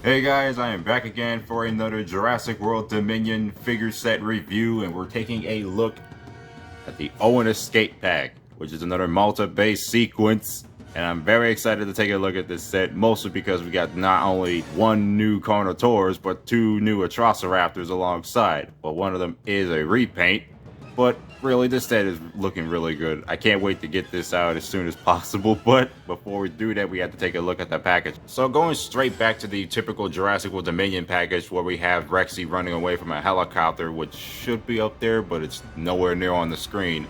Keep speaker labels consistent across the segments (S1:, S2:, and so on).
S1: Hey guys, I am back again for another Jurassic World Dominion figure set review, and we're taking a look at the Owen Escape Pack, which is another Malta-based sequence. And I'm very excited to take a look at this set, mostly because we got not only one new Carnotaurus, but two new Atrociraptors alongside. Well, one of them is a repaint, but really this set is looking really good. I can't wait to get this out as soon as possible, but before we do that, we have to take a look at the package. So going straight back to the typical Jurassic World Dominion package, where we have Rexy running away from a helicopter, which should be up there, but it's nowhere near on the screen.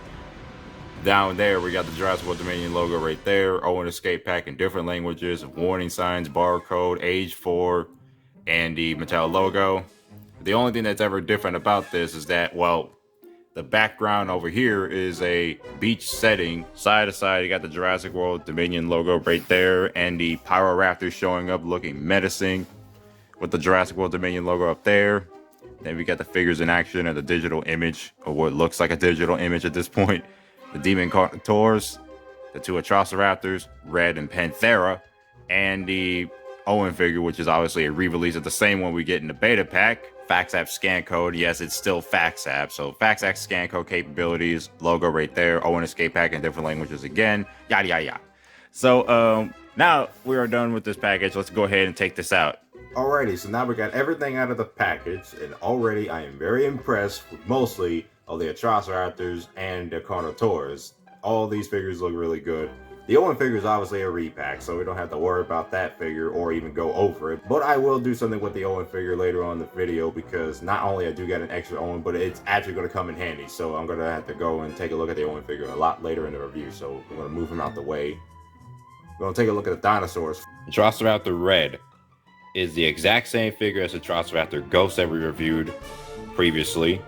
S1: Down there, we got the Jurassic World Dominion logo right there, Owen Escape Pack in different languages, warning signs, barcode, age 4, and the Mattel logo. The only thing that's ever different about this is that, well, the background over here is a beach setting. Side to side, you got the Jurassic World Dominion logo right there, and the Pyroraptor showing up looking menacing with the Jurassic World Dominion logo up there. Then we got the figures in action and the digital image, or what looks like a digital image at this point. The Demon Carnotaurus, the two Atrociraptors, Red and Panthera, and the Owen figure, which is obviously a re-release of the same one we get in the beta pack. FaxApp scan code, yes, it's still FaxApp. So FaxApp scan code capabilities, logo right there, Owen Escape Pack in different languages again, yada yada yada. So now we are done with this package. Let's go ahead and take this out. Alrighty, so now we got everything out of the package, and already I am very impressed with mostly of the Atrociraptors and the Carnotaurus. All these figures look really good. The Owen figure is obviously a repack, so we don't have to worry about that figure or even go over it. But I will do something with the Owen figure later on in the video, because not only I do get an extra Owen, but it's actually going to come in handy. So I'm going to have to go and take a look at the Owen figure a lot later in the review. So I'm going to move him out the way. We're going to take a look at the dinosaurs.
S2: Atrociraptor Red is the exact same figure as Atrociraptor Ghost that we reviewed previously.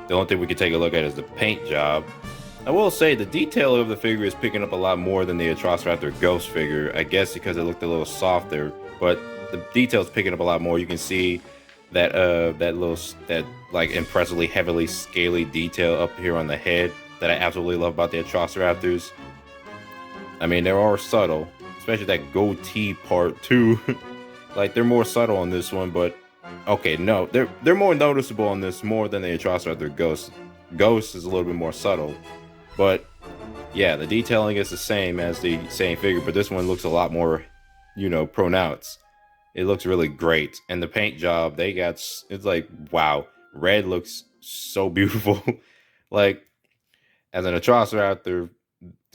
S2: The only thing we can take a look at is the paint job. I will say the detail of the figure is picking up a lot more than the Atrociraptor Ghost figure. I guess because it looked a little softer, but the detail's picking up a lot more. You can see that that like impressively heavily scaly detail up here on the head that I absolutely love about the Atrociraptors. I mean, they're all subtle, especially that goatee part too. Like, they're more subtle on this one, but okay, no, they're more noticeable on this more than the Atrociraptor Ghost. Ghost is a little bit more subtle, but yeah, the detailing is the same as the same figure, but this one looks a lot more, you know, pronounced. It looks really great, and the paint job they got, it's like, wow, Red looks so beautiful. Like, as an Atrociraptor,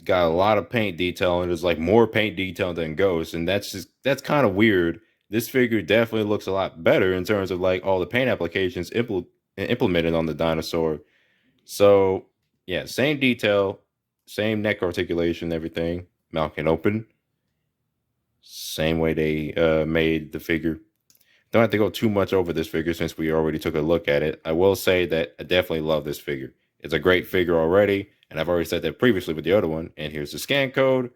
S2: got a lot of paint detail, and there's like more paint detail than Ghost, and that's kind of weird. This figure definitely looks a lot better in terms of like all the paint applications implemented on the dinosaur. So yeah, same detail, same neck articulation, everything. Mouth can open. Same way they made the figure. Don't have to go too much over this figure since we already took a look at it. I will say that I definitely love this figure. It's a great figure already, and I've already said that previously with the other one. And here's the scan code.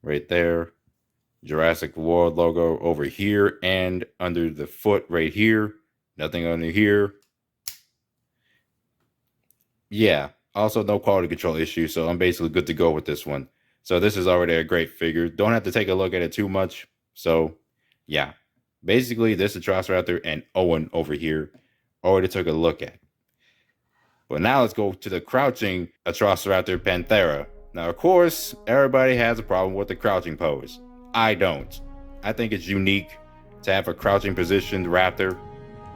S2: Right there. Jurassic World logo over here and under the foot right here. Nothing under here. Yeah, also no quality control issue, so I'm basically good to go with this one. So this is already a great figure. Don't have to take a look at it too much. So yeah, basically this Atrociraptor and Owen over here already took a look at. But now let's go to the crouching Atrociraptor Panthera. Now, of course, everybody has a problem with the crouching pose. I don't. I think it's unique to have a crouching positioned raptor.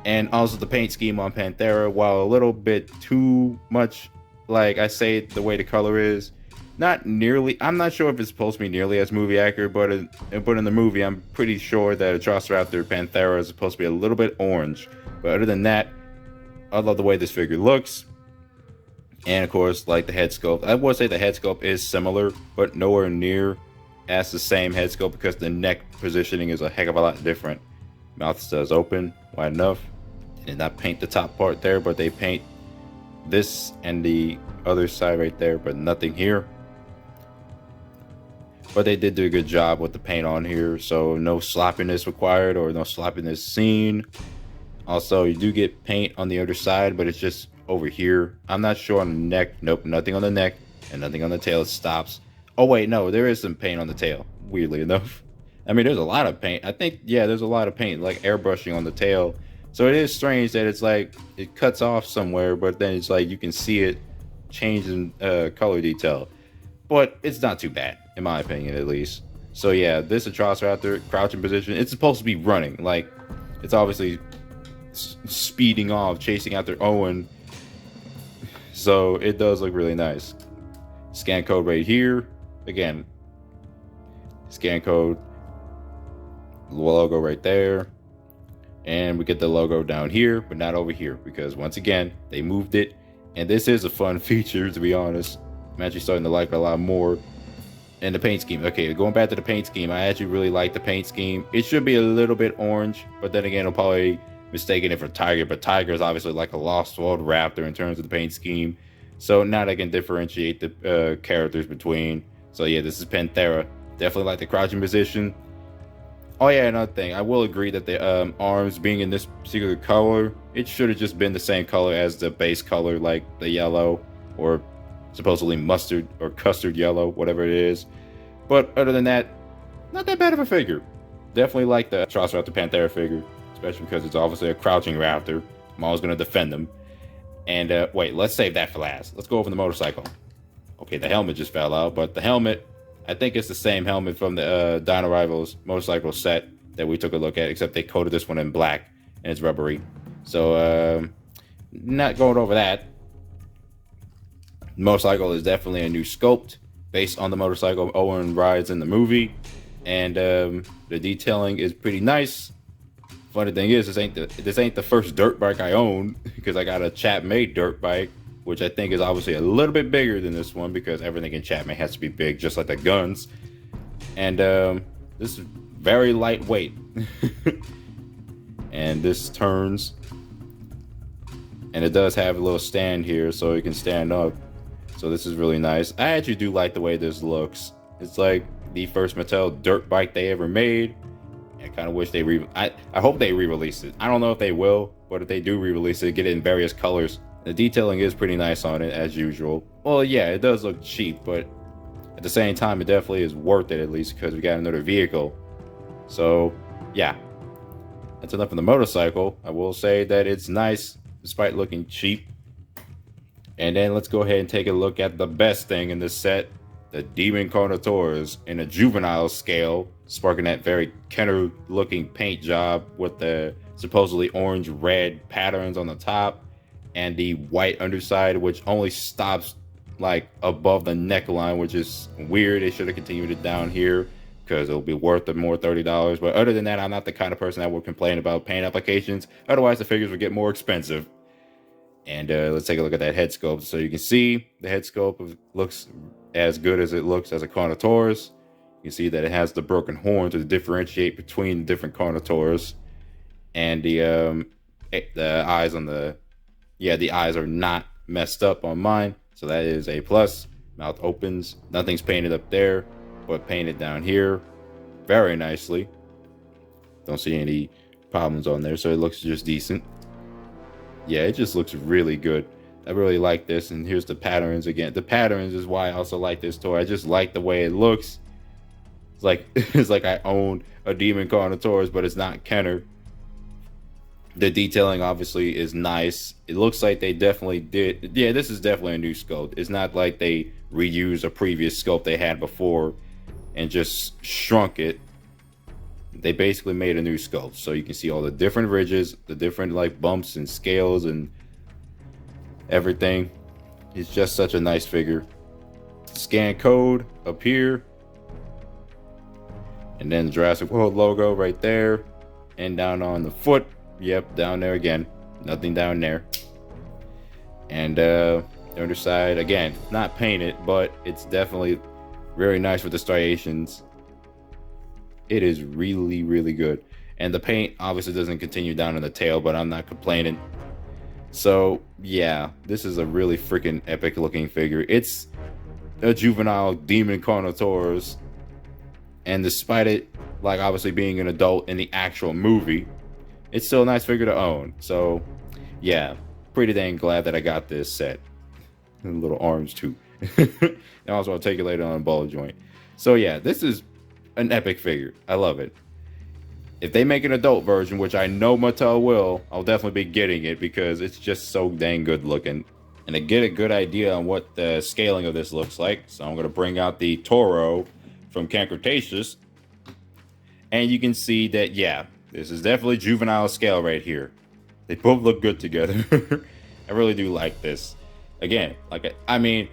S2: And also the paint scheme on Panthera, while a little bit too much, like I say, the way the color is, not nearly, I'm not sure if it's supposed to be nearly as movie accurate, but in the movie, I'm pretty sure that Atrociraptor Panthera is supposed to be a little bit orange. But other than that, I love the way this figure looks. And of course, like the head sculpt, I would say the head sculpt is similar, but nowhere near as the same head sculpt because the neck positioning is a heck of a lot different. Mouth does open wide enough. They did not paint the top part there, but they paint this and the other side right there, but nothing here. But they did do a good job with the paint on here, so no sloppiness required or no sloppiness seen. Also, you do get paint on the other side, but it's just over here. I'm not sure on the neck. Nope, nothing on the neck and nothing on the tail. It stops. Oh wait, no, there is some paint on the tail, weirdly enough. I mean, there's a lot of paint. I think, yeah, there's a lot of paint, like airbrushing on the tail. So it is strange that it's like it cuts off somewhere, but then it's like you can see it changing color detail. But it's not too bad, in my opinion, at least. So yeah, this Atrociraptor crouching position, it's supposed to be running. Like, it's obviously speeding off, chasing after Owen. So it does look really nice. Scan code right here. Again, scan code, logo right there. And we get the logo down here, but not over here, because once again, they moved it. And this is a fun feature, to be honest. I'm actually starting to like it a lot more. And the paint scheme. Okay, going back to the paint scheme, I actually really like the paint scheme. It should be a little bit orange, but then again, I'll probably mistaken it for tiger. But tiger is obviously like a lost world raptor in terms of the paint scheme. So now I can differentiate the characters between. So yeah, this is Panthera. Definitely like the crouching position. Oh yeah, another thing, I will agree that the arms being in this particular color, it should have just been the same color as the base color, like the yellow, or supposedly mustard or custard yellow, whatever it is. But other than that, not that bad of a figure. Definitely like the Atrociraptor Panthera figure, especially because it's obviously a crouching raptor. I'm always going to defend them. And wait, let's save that for last. Let's go over the motorcycle. Okay, the helmet just fell out, but the helmet, I think it's the same helmet from the Dino Rivals motorcycle set that we took a look at, except they coated this one in black and it's rubbery. So, not going over that. Motorcycle is definitely a new sculpt based on the motorcycle Owen rides in the movie, and the detailing is pretty nice. Funny thing is, this ain't the first dirt bike I own, because I got a Chap-made dirt bike, which I think is obviously a little bit bigger than this one, because everything in Chapman has to be big, just like the guns. And this is very lightweight. And this turns, and it does have a little stand here so you can stand up. So this is really nice. I actually do like the way this looks. It's like the first Mattel dirt bike they ever made. I kind of wish they I hope they re-release it. I don't know if they will, but if they do re-release it, get it in various colors. The detailing is pretty nice on it, as usual. Well, yeah, it does look cheap, but at the same time, it definitely is worth it, at least because we got another vehicle. So, yeah. That's enough of the motorcycle. I will say that it's nice, despite looking cheap. And then let's go ahead and take a look at the best thing in this set. The Demon Carnotaurus in a juvenile scale, sparking that very Kenner-looking paint job with the supposedly orange-red patterns on the top. And the white underside, which only stops like above the neckline, which is weird. They should have continued it down here because it'll be worth more $30. But other than that, I'm not the kind of person that would complain about paint applications. Otherwise, the figures would get more expensive. And let's take a look at that head sculpt. So you can see the head sculpt looks as good as it looks as a Carnotaurus. You can see that it has the broken horn to differentiate between the different Carnotaurus. And the eyes on the... Yeah, the eyes are not messed up on mine, so that is a plus. Mouth opens. Nothing's painted up there, but painted down here very nicely. Don't see any problems on there, so it looks just decent. Yeah, it just looks really good. I really like this, and here's the patterns again. The patterns is why I also like this toy. I just like the way it looks. It's like it's like I own a Demon Carnotaurus, but it's not Kenner. The detailing obviously is nice. It looks like they definitely did. Yeah, this is definitely a new sculpt. It's not like they reused a previous sculpt they had before and just shrunk it. They basically made a new sculpt. So you can see all the different ridges, the different like bumps and scales and everything. It's just such a nice figure. Scan code up here. And then the Jurassic World logo right there. And down on the foot. Yep, down there again. Nothing down there. And the underside, again, not painted, but it's definitely very nice with the striations. It is really, really good. And the paint obviously doesn't continue down in the tail, but I'm not complaining. So, yeah, this is a really freaking epic looking figure. It's a juvenile Demon Carnotaurus. And despite it, like, obviously being an adult in the actual movie, it's still a nice figure to own. So, yeah, pretty dang glad that I got this set. And little arms, too. And also, I'll take it later on a ball joint. So, yeah, this is an epic figure. I love it. If they make an adult version, which I know Mattel will, I'll definitely be getting it because it's just so dang good looking. And to get a good idea on what the scaling of this looks like, so I'm going to bring out the Toro from Carnotaurus. And you can see that, yeah, this is definitely juvenile scale right here. They both look good together. I really do like this. Again, I mean,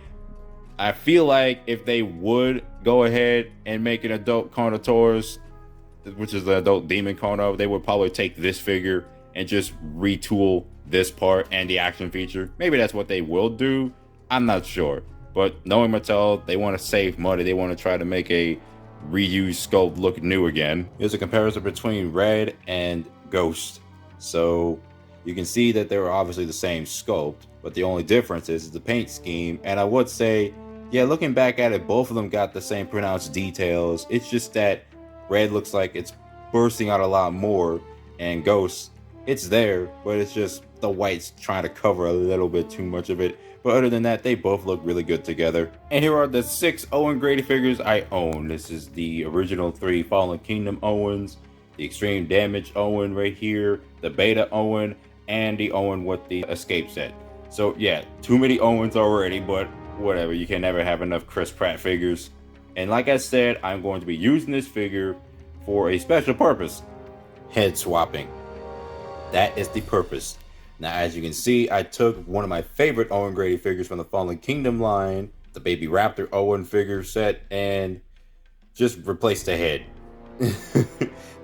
S2: I feel like if they would go ahead and make an adult Carnotaurus, which is the adult demon Carno, they would probably take this figure and just retool this part and the action feature. Maybe that's what they will do. I'm not sure. But knowing Mattel, they want to save money. They want to try to make a reused sculpt look new again. Here's a comparison between Red and Ghost. So you can see that they were obviously the same sculpt, but the only difference is the paint scheme. And I would say, yeah, looking back at it, both of them got the same pronounced details. It's just that Red looks like it's bursting out a lot more, and Ghost, it's there, but it's just the white's trying to cover a little bit too much of it. But other than that, they both look really good together. And here are the 6 Owen graded figures I own. This is the original 3 Fallen Kingdom Owens, the Extreme Damage Owen right here, the Beta Owen, and the Owen with the Escape set. So yeah, too many Owens already, but whatever, you can never have enough Chris Pratt figures. And like I said, I'm going to be using this figure for a special purpose. Head swapping. That is the purpose. Now, as you can see, I took one of my favorite Owen graded figures from the Fallen Kingdom line, the Baby Raptor Owen figure set, and just replaced the head.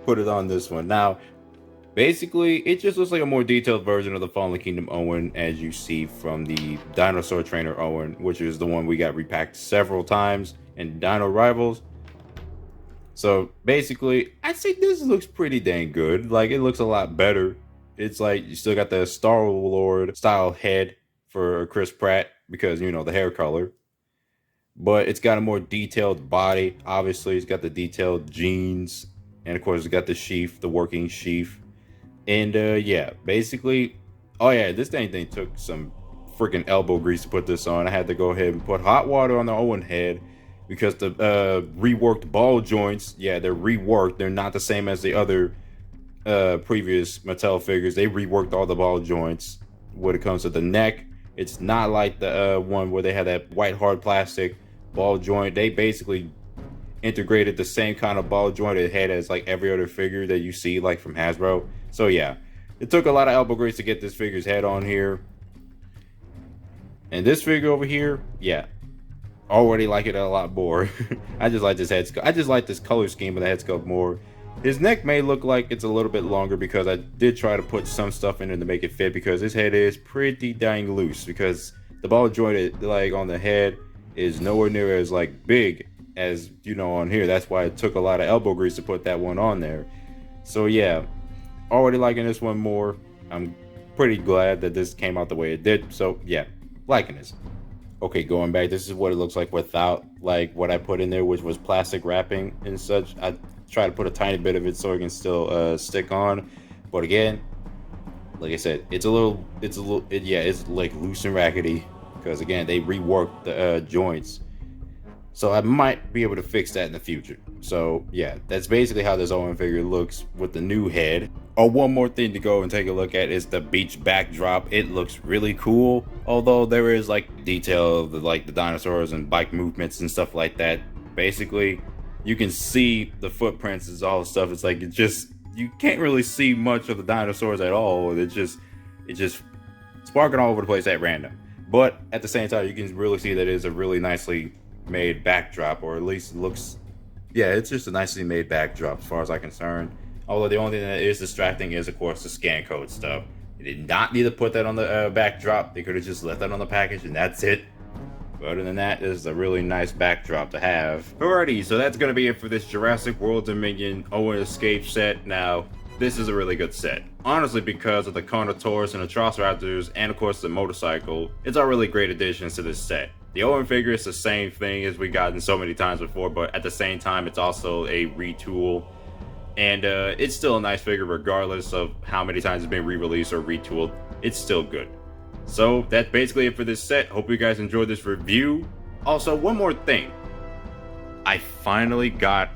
S2: Put it on this one. Now, basically, it just looks like a more detailed version of the Fallen Kingdom Owen, as you see from the Dinosaur Trainer Owen, which is the one we got repacked several times in Dino Rivals. So basically, I think this looks pretty dang good. Like, it looks a lot better. It's like you still got the Star-Lord style head for Chris Pratt because, you know, the hair color. But it's got a more detailed body. Obviously, it's got the detailed jeans. And of course, it's got the sheath, the working sheath. And yeah, basically, oh yeah, this dang thing took some freaking elbow grease to put this on. I had to go ahead and put hot water on the Owen head because the reworked ball joints, yeah, they're reworked. They're not the same as the other previous Mattel figures. They reworked all the ball joints. When it comes to the neck, it's not like the one where they had that white hard plastic ball joint. They basically integrated the same kind of ball joint it had as like every other figure that you see like from Hasbro. So yeah, it took a lot of elbow grease to get this figure's head on here. And this figure over here, yeah, already like it a lot more. I just like this head sculpt. I just like this color scheme of the head sculpt more. His neck may look like it's a little bit longer because I did try to put some stuff in it to make it fit, because his head is pretty dang loose, because the ball joint like on the head is nowhere near as like big as, you know, on here. That's why it took a lot of elbow grease to put that one on there. So yeah, already liking this one more. I'm pretty glad that this came out the way it did. So yeah, liking this. Okay, going back, this is what it looks like without like what I put in there, which was plastic wrapping and such. I try to put a tiny bit of it so it can still stick on, but again, like I said, it's like loose and raggedy because again, they reworked the joints. So I might be able to fix that in the future. So yeah, that's basically how this Owen figure looks with the new head. Oh, one more thing to go and take a look at is the beach backdrop. It looks really cool, although there is like detail of the dinosaurs and bike movements and stuff like that. Basically, you can see the footprints and all the stuff. It's like you can't really see much of the dinosaurs at all. It's just sparking all over the place at random. But at the same time, you can really see that it is a really nicely made backdrop, or at least it looks, yeah, it's just a nicely made backdrop as far as I'm concerned. Although the only thing that is distracting is, of course, the scan code stuff. They did not need to put that on the backdrop. They could have just left that on the package and that's it. But other than that, this is a really nice backdrop to have. Alrighty, so that's going to be it for this Jurassic World Dominion Owen Escape set. Now, this is a really good set. Honestly, because of the Carnotaurus and Atrociraptors, and of course the motorcycle, it's all really great additions to this set. The Owen figure is the same thing as we've gotten so many times before, but at the same time, it's also a retool. And it's still a nice figure regardless of how many times it's been re-released or retooled. It's still good. So that's basically it for this set. Hope you guys enjoyed this review. Also, one more thing. I finally got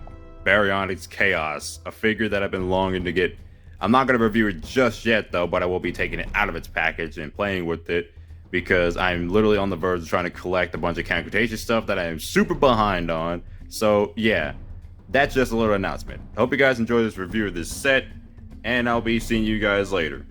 S1: Baryonyx Chaos, a figure that I've been longing to get. I'm not going to review it just yet though, but I will be taking it out of its package and playing with it because I'm literally on the verge of trying to collect a bunch of Carnotaurus stuff that I am super behind on. So yeah, that's just a little announcement. I hope you guys enjoy this review of this set, and I'll be seeing you guys later.